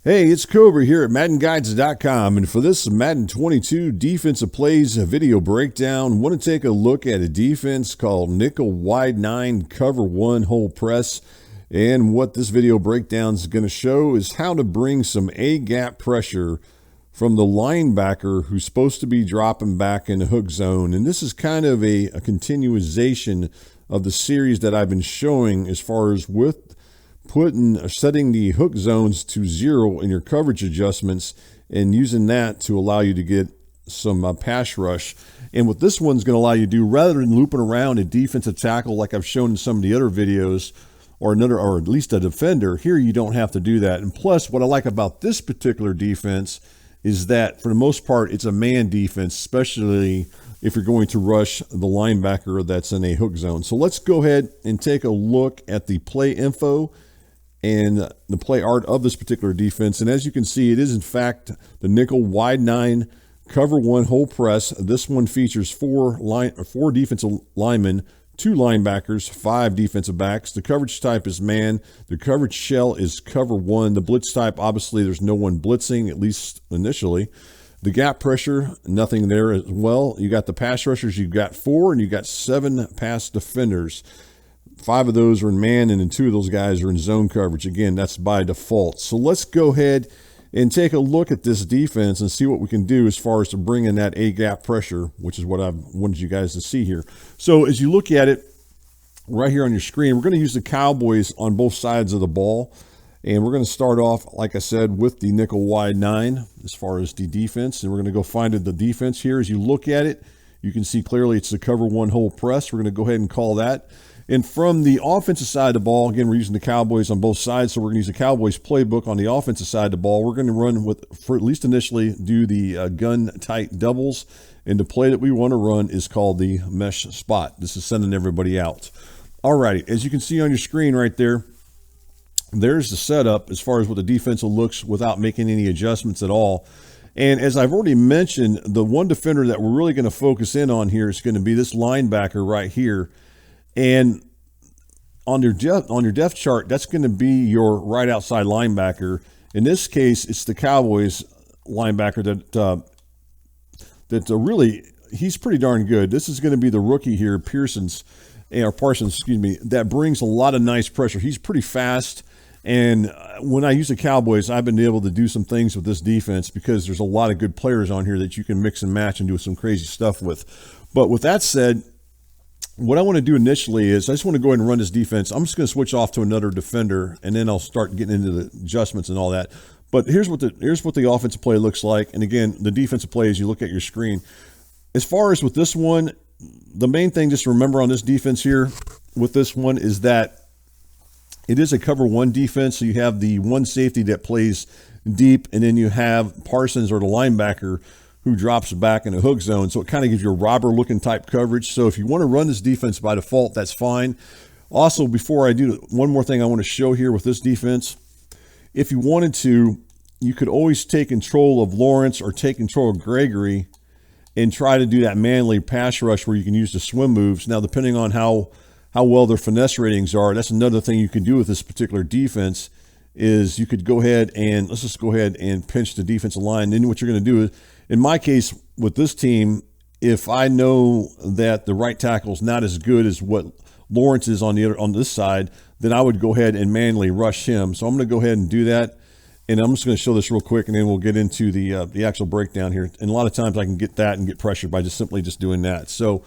Hey, it's Cobra here at MaddenGuides.com, and for this Madden 22 defensive plays video breakdown, I want to take a look at a defense called nickel wide 9 cover 1 hole press. And what this video breakdown is going to show is how to bring some A-gap pressure from the linebacker who's supposed to be dropping back in the hook zone. And this is kind of a continuation of the series that I've been showing as far as with setting the hook zones to 0 in your coverage adjustments and using that to allow you to get some pass rush. And what this one's going to allow you to do, rather than looping around a defensive tackle like I've shown in some of the other videos, or at least a defender, here you don't have to do that. And plus, what I like about this particular defense is that for the most part it's a man defense, especially if you're going to rush the linebacker that's in a hook zone. So let's go ahead and take a look at the play info and the play art of this particular defense. And as you can see, it is in fact the nickel wide 9 cover 1 hole press. This one features four defensive linemen, 2 linebackers, 5 defensive backs. The coverage type is man. The coverage shell is cover 1. The blitz type, obviously there's no one blitzing, at least initially. The gap pressure, nothing there as well. You got the pass rushers, you've got 4, and you got 7 pass defenders. 5 of those are in man, and then 2 of those guys are in zone coverage. Again, that's by default. So let's go ahead and take a look at this defense and see what we can do as far as to bring in that A-gap pressure, which is what I've wanted you guys to see here. So as you look at it right here on your screen, we're going to use the Cowboys on both sides of the ball. And we're going to start off, like I said, with the nickel wide 9 as far as the defense. And we're going to go find the defense here. As you look at it, you can see clearly it's the cover 1 hole press. We're going to go ahead and call that. And from the offensive side of the ball, again, we're using the Cowboys on both sides, so we're going to use the Cowboys playbook on the offensive side of the ball. We're going to run for at least initially, do the gun tight doubles. And the play that we want to run is called the mesh spot. This is sending everybody out. All righty, as you can see on your screen right there, there's the setup as far as what the defensive looks without making any adjustments at all. And as I've already mentioned, the one defender that we're really going to focus in on here is going to be this linebacker right here. And on your depth chart, that's going to be your right outside linebacker. In this case, it's the Cowboys linebacker that really, he's pretty darn good. This is going to be the rookie here, Parsons, excuse me, that brings a lot of nice pressure. He's pretty fast. And when I use the Cowboys, I've been able to do some things with this defense because there's a lot of good players on here that you can mix and match and do some crazy stuff with. But with that said, what I want to do initially is I just want to go ahead and run this defense. I'm just going to switch off to another defender, and then I'll start getting into the adjustments and all that. But here's what the offensive play looks like. And again, the defensive play as you look at your screen. As far as with this one, the main thing just to remember on this defense here with this one is that it is a cover 1 defense. So you have the one safety that plays deep, and then you have Parsons, or the linebacker, who drops back in the hook zone. So it kind of gives you a robber looking type coverage. So if you want to run this defense by default, that's fine. Also, before I do, one more thing I want to show here with this defense. If you wanted to, you could always take control of Lawrence or take control of Gregory and try to do that manly pass rush where you can use the swim moves. Now, depending on how well their finesse ratings are, that's another thing you can do with this particular defense is you could go ahead and let's just go ahead and pinch the defensive line. Then what you're going to do is, in my case with this team, if I know that the right tackle is not as good as what Lawrence is on this side, then I would go ahead and manually rush him. So I'm going to go ahead and do that. And I'm just going to show this real quick, and then we'll get into the actual breakdown here. And a lot of times I can get that and get pressured by simply doing that. So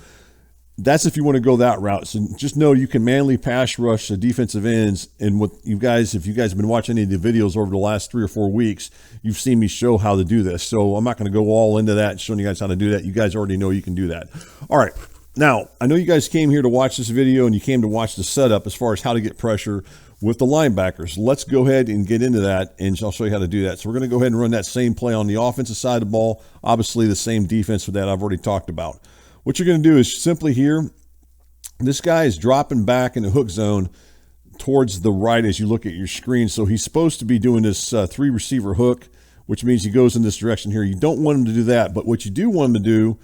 that's if you want to go that route. So just know you can manually pass rush the defensive ends. And what if you guys have been watching any of the videos over the last 3 or 4 weeks, you've seen me show how to do this. So I'm not going to go all into that, showing you guys how to do that. You guys already know you can do that. All right. Now, I know you guys came here to watch this video and you came to watch the setup as far as how to get pressure with the linebackers. Let's go ahead and get into that, and I'll show you how to do that. So we're going to go ahead and run that same play on the offensive side of the ball. Obviously, the same defense that I've already talked about. What you're going to do is simply here, this guy is dropping back in the hook zone towards the right as you look at your screen. So he's supposed to be doing this 3 receiver hook, which means he goes in this direction here. You don't want him to do that, but what you do want him to do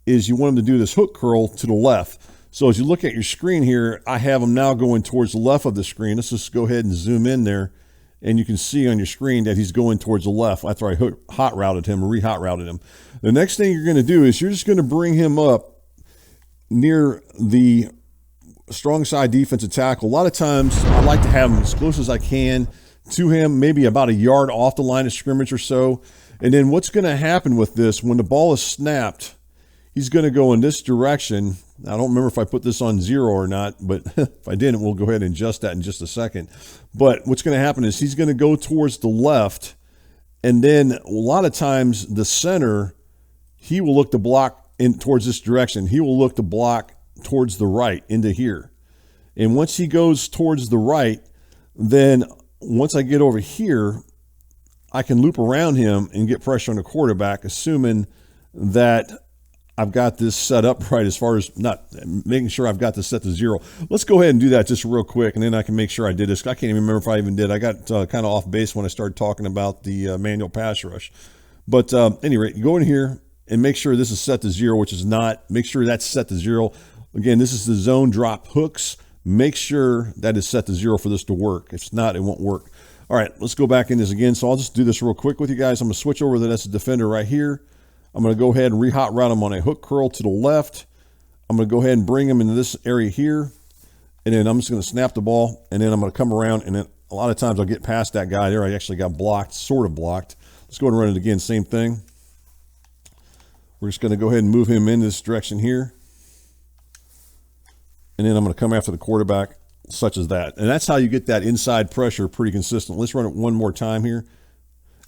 is you want him to do this hook curl to the left. So as you look at your screen here, I have him now going towards the left of the screen. Let's just go ahead and zoom in there and you can see on your screen that he's going towards the left after I hot routed him, or re-hot routed him. The next thing you're going to do is you're just going to bring him up near the strong side defensive tackle. A lot of times I like to have him as close as I can to him, maybe about a yard off the line of scrimmage or so. And then what's going to happen with this, when the ball is snapped, he's going to go in this direction. I don't remember if I put this on 0 or not, but if I didn't, we'll go ahead and adjust that in just a second. But what's going to happen is he's going to go towards the left, and then a lot of times the center, he will look to block in towards this direction. He will look to block towards the right into here. And once he goes towards the right, then once I get over here, I can loop around him and get pressure on the quarterback, assuming that I've got this set up right, as far as not making sure I've got this set to 0. Let's go ahead and do that just real quick, and then I can make sure I did this. I can't even remember if I even did. I got kind of off base when I started talking about the manual pass rush. But anyway, go in here and make sure this is set to 0, which is not. Make sure that's set to 0. Again, this is the zone drop hooks. Make sure that is set to 0 for this to work. If it's not, it won't work. All right, let's go back in this again. So I'll just do this real quick with you guys. I'm going to switch over to that's a defender right here. I'm going to go ahead and re-hot route him on a hook curl to the left. I'm going to go ahead and bring him into this area here. And then I'm just going to snap the ball. And then I'm going to come around. And then a lot of times I'll get past that guy there. I actually got blocked, sort of blocked. Let's go ahead and run it again. Same thing. We're just going to go ahead and move him in this direction here. And then I'm going to come after the quarterback, such as that. And that's how you get that inside pressure pretty consistent. Let's run it one more time here.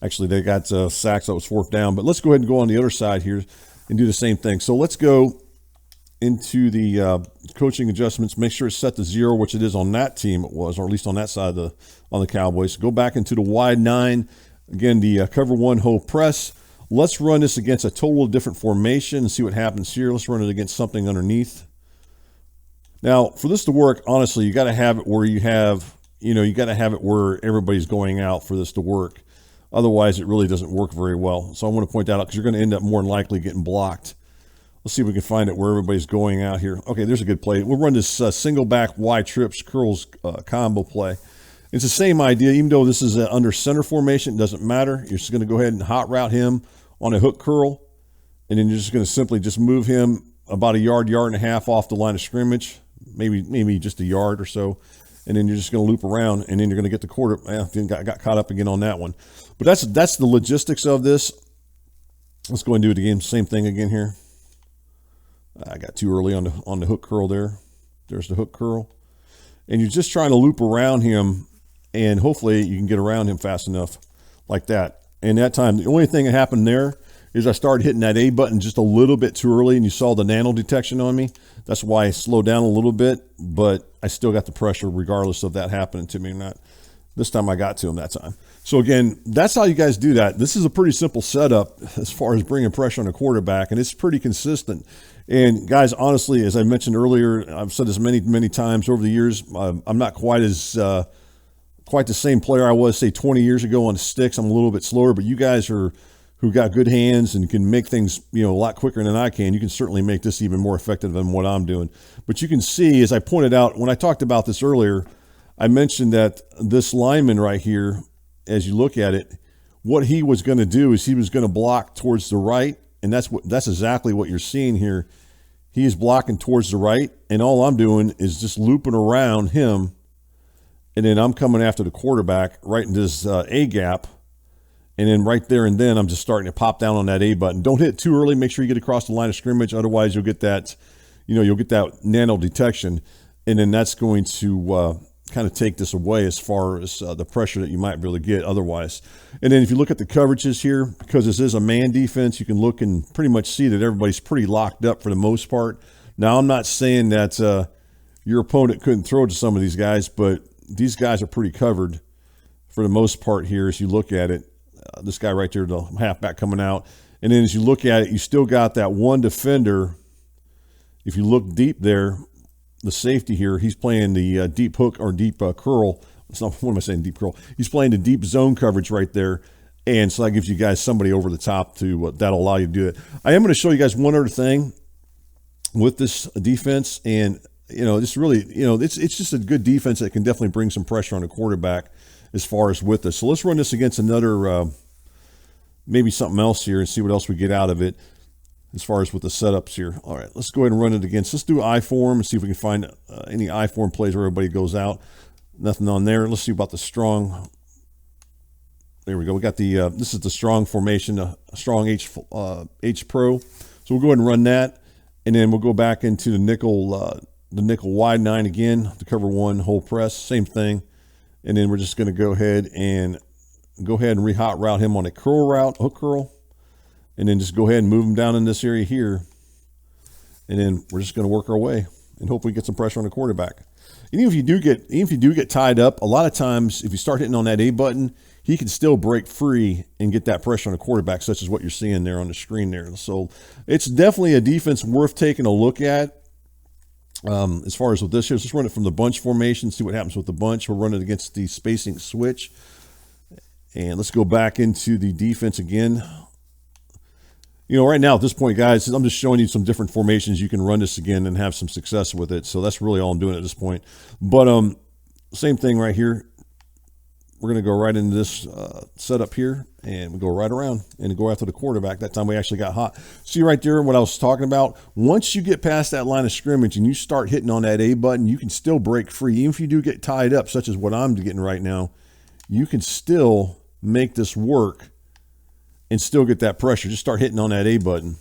Actually, they got sacks that was 4th down. But let's go ahead and go on the other side here and do the same thing. So let's go into the coaching adjustments. Make sure it's set to 0, which it is on that team. It was, or at least on that side of on the Cowboys. Go back into the wide 9. Again, the cover 1 hole press. Let's run this against a total different formation and see what happens here. Let's run it against something underneath. Now, for this to work, honestly, you got to have it where you have, you got to have it where everybody's going out for this to work. Otherwise, it really doesn't work very well. So I want to point that out because you're going to end up more than likely getting blocked. Let's see if we can find it where everybody's going out here. Okay, there's a good play. We'll run this single back wide trips curls combo play. It's the same idea. Even though this is under center formation, it doesn't matter. You're just going to go ahead and hot route him on a hook curl. And then you're just going to simply just move him about a yard, yard and a half off the line of scrimmage. Maybe just a yard or so. And then you're just going to loop around, and then you're going to get the quarter. Then got caught up again on that one. But that's the logistics of this. Let's go and do it again. Same thing again here. I got too early on the hook curl there. There's the hook curl. And you're just trying to loop around him, and hopefully you can get around him fast enough like that. And that time, the only thing that happened there is I started hitting that A button just a little bit too early, and you saw the nano detection on me. That's why I slowed down a little bit, but I still got the pressure regardless of that happening to me or not. This time I got to him that time. So again, that's how you guys do that. This is a pretty simple setup as far as bringing pressure on a quarterback, and it's pretty consistent. And guys, honestly, as I mentioned earlier, I've said this many times over the years, I'm not quite the same player I was, say, 20 years ago on the sticks. I'm a little bit slower, but you guys who got good hands and can make things, a lot quicker than I can, you can certainly make this even more effective than what I'm doing. But you can see, as I pointed out, when I talked about this earlier, I mentioned that this lineman right here, as you look at it, what he was going to do is he was going to block towards the right, and that's exactly what you're seeing here. He is blocking towards the right, and all I'm doing is just looping around him, and then I'm coming after the quarterback right in this A gap. And then right there and then I'm just starting to pop down on that A button. Don't hit it too early. Make sure you get across the line of scrimmage. Otherwise, you'll get that, you'll get that nano detection. And then that's going to kind of take this away as far as the pressure that you might really get otherwise. And then if you look at the coverages here, because this is a man defense, you can look and pretty much see that everybody's pretty locked up for the most part. Now, I'm not saying that your opponent couldn't throw to some of these guys, but these guys are pretty covered for the most part here as you look at it. This guy right there, the halfback coming out. And then as you look at it, you still got that one defender. If you look deep there, the safety here, he's playing the deep hook or deep curl. It's not, what am I saying, deep curl? He's playing the deep zone coverage right there. And so that gives you guys somebody over the top to that'll allow you to do it. I am going to show you guys one other thing with this defense. And, it's really, it's just a good defense that can definitely bring some pressure on the quarterback. as far as with this. So let's run this against another, maybe something else here and see what else we get out of it as far as with the setups here. All right, let's go ahead and run it against. Let's do I-form and see if we can find any I-form plays where everybody goes out. Nothing on there. Let's see about the strong. There we go. We got the, this is the strong formation, a strong H Pro. So we'll go ahead and run that. And then we'll go back into the nickel wide 9 again, the cover 1 whole press, same thing. And then we're just going to go ahead and re-hot route him on a curl route, hook curl. And then just go ahead and move him down in this area here. And then we're just going to work our way and hopefully get some pressure on the quarterback. And even if you do get tied up, a lot of times if you start hitting on that A button, he can still break free and get that pressure on the quarterback, such as what you're seeing there on the screen there. So it's definitely a defense worth taking a look at. As far as with this here, let's run it from the bunch formation, see what happens with the bunch. We'll run it against the spacing switch. And let's go back into the defense again. You know, right now at this point, guys, I'm just showing you some different formations. You can run this again and have some success with it. So that's really all I'm doing at this point. But same thing right here. We're going to go right into this setup here, and we go right around and go after the quarterback. That time we actually got hot. See right there what I was talking about? Once you get past that line of scrimmage and you start hitting on that A button, you can still break free. Even if you do get tied up, such as what I'm getting right now, you can still make this work and still get that pressure. Just start hitting on that A button.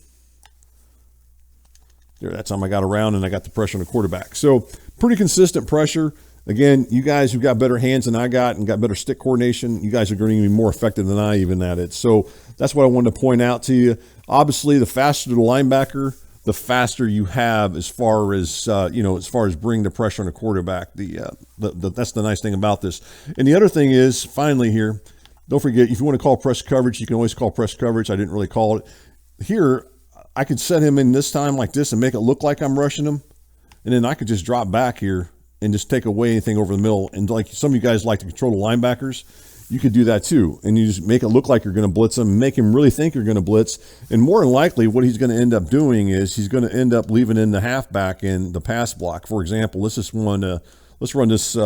There, that time I got around and I got the pressure on the quarterback. So pretty consistent pressure. Again, you guys who've got better hands than I got and got better stick coordination, you guys are going to be more effective than I even at it. So that's what I wanted to point out to you. Obviously, the faster the linebacker, the faster you have as far as, as far as bringing the pressure on the quarterback. That's the nice thing about this. And the other thing is, finally here, don't forget, if you want to call press coverage, you can always call press coverage. I didn't really call it. Here, I could set him in this time like this and make it look like I'm rushing him. And then I could just drop back here and just take away anything over the middle. And like some of you guys like to control the linebackers, you could do that too. And you just make it look like you're going to blitz him, make him really think you're going to blitz. And more than likely, what he's going to end up doing is he's going to end up leaving in the halfback in the pass block. For example, let's run this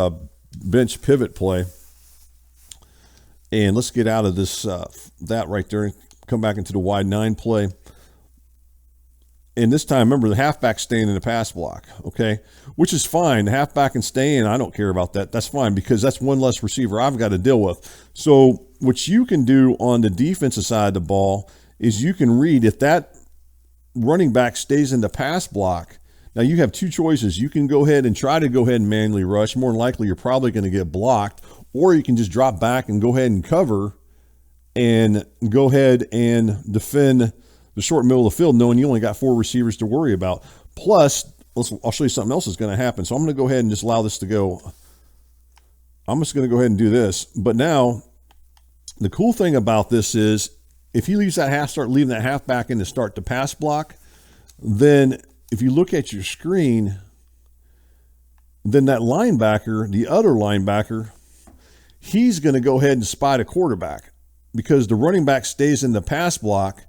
bench pivot play. And let's get out of this, that right there, come back into the wide 9 play. And this time, remember, the halfback staying in the pass block, okay? Which is fine. The halfback can stay in. I don't care about that. That's fine because that's one less receiver I've got to deal with. So what you can do on the defensive side of the ball is you can read if that running back stays in the pass block. Now, you have two choices. You can go ahead and try to go ahead and manually rush. More than likely, you're probably going to get blocked. Or you can just drop back and go ahead and cover and go ahead and defend the short middle of the field, knowing you only got 4 receivers to worry about. Plus, I'll show you something else that's going to happen. So I'm going to go ahead and just allow this to go. I'm just going to go ahead and do this. But now, the cool thing about this is if he leaves that start leaving that halfback in to start the pass block, then if you look at your screen, then that linebacker, the other linebacker, he's going to go ahead and spy the quarterback because the running back stays in the pass block.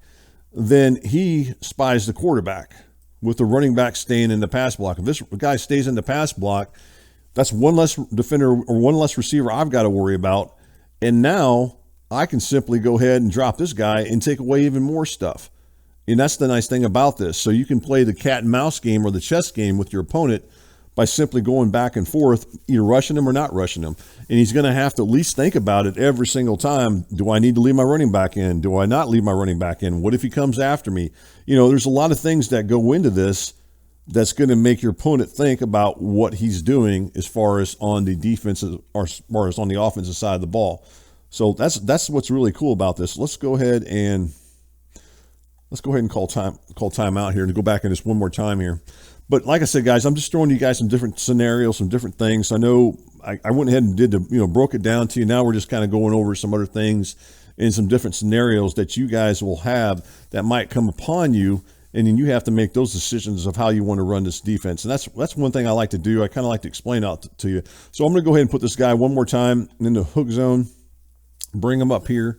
Then he spies the quarterback with the running back staying in the pass block. If this guy stays in the pass block, that's one less defender or one less receiver I've got to worry about. And now I can simply go ahead and drop this guy and take away even more stuff. And that's the nice thing about this. So you can play the cat and mouse game or the chess game with your opponent by simply going back and forth, either rushing him or not rushing him. And he's going to have to at least think about it every single time. Do I need to leave my running back in? Do I not leave my running back in? What if he comes after me? You know, there's a lot of things that go into this that's going to make your opponent think about what he's doing as far as on the defensive or as far as on the offensive side of the ball. So that's what's really cool about this. Let's go ahead and call timeout here and go back in this one more time here. But like I said, guys, I'm just throwing you guys some different scenarios, some different things. I know I went ahead and broke it down to you. Now we're just kind of going over some other things in some different scenarios that you guys will have that might come upon you. And then you have to make those decisions of how you want to run this defense. And that's one thing I like to do. I kind of like to explain out to you. So I'm going to go ahead and put this guy one more time in the hook zone, bring him up here.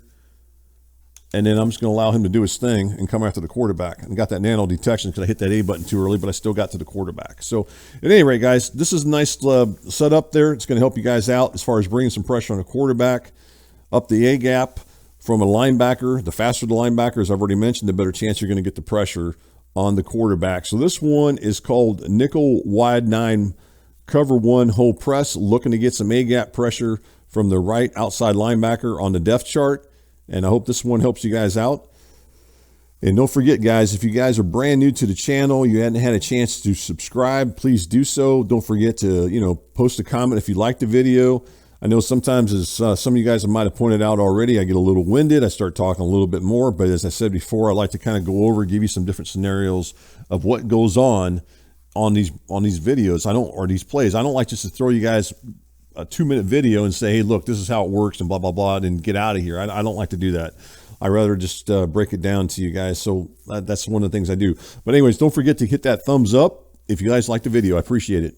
and then I'm just going to allow him to do his thing and come after the quarterback. And got that nano detection because I hit that A button too early, but I still got to the quarterback. So at any rate, guys, this is a nice setup there. It's going to help you guys out as far as bringing some pressure on a quarterback, up the A gap from a linebacker. The faster the linebacker, as I've already mentioned, the better chance you're going to get the pressure on the quarterback. So this one is called nickel wide 9 cover 1 hole press, looking to get some A gap pressure from the right outside linebacker on the depth chart. And I hope this one helps you guys out. And don't forget, guys, if you guys are brand new to the channel, you hadn't had a chance to subscribe, please do so. Don't forget to, post a comment if you like the video. I know sometimes, as some of you guys might have pointed out already, I get a little winded. I start talking a little bit more. But as I said before, I like to kind of go over, give you some different scenarios of what goes on these videos. Or these plays. I don't like just to throw you guys a 2-minute video and say, hey, look, this is how it works and blah, blah, blah, and get out of here. I don't like to do that. I rather just break it down to you guys. So that's one of the things I do. But anyways, don't forget to hit that thumbs up if you guys like the video. I appreciate it.